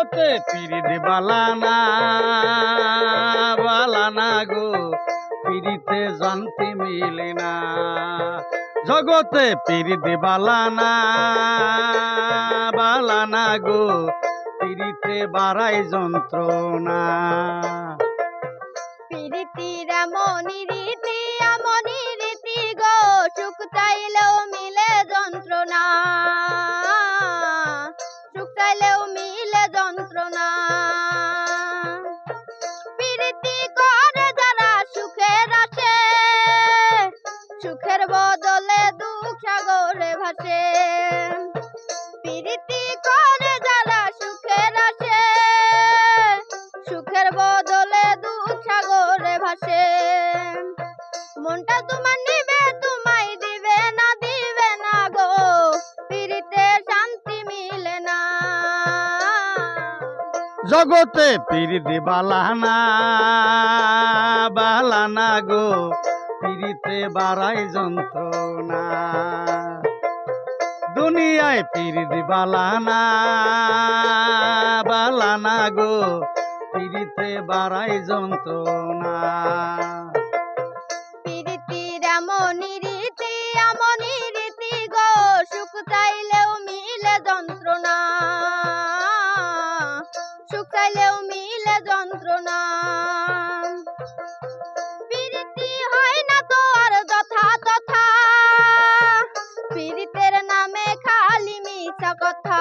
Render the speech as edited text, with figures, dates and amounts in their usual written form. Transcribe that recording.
জগতে পিরিতি বালানা বালানা গো পিরিতে জানতে মিলে না। জগতে পিরিতি বালানা বালানা গো পিরিতে বাড়াই যন্ত্রণা। পিরিতির এমনই রীতি গো, সুখ চাইলেও মিলে যন্ত্রণা, সুখ চাইলেও মিলে যন্ত্রণা। পিরিতি করে যারা সুখের আসে, সুখের বদলে দুঃখ সাগরে ভাসে। পিরিতি করে যারা সুখের আসে, সুখের বদলে দুঃখ সাগরে ভাসে। মনটা তোমার নিবে তোমায় দিবে না গো, পিরিতে শান্তি মিলে না। জগতে পিরিতি বালানা বালানা গো পিরিতে বাড়াই যন্ত্রণা। দুনিয়ায় পিরিতি বালানা বালানা গো পিরিতে বাড়াই যন্ত্রণা। পিরিতির এমনই রীতি গো, সুখ চাইলেও মিলে যন্ত্রণা, সুখ চাইলেও মিলে যন্ত্রণা। পিরিতি হয় না তো আর যথা তথা, পিরিতের নামে খালি মিছা কথা।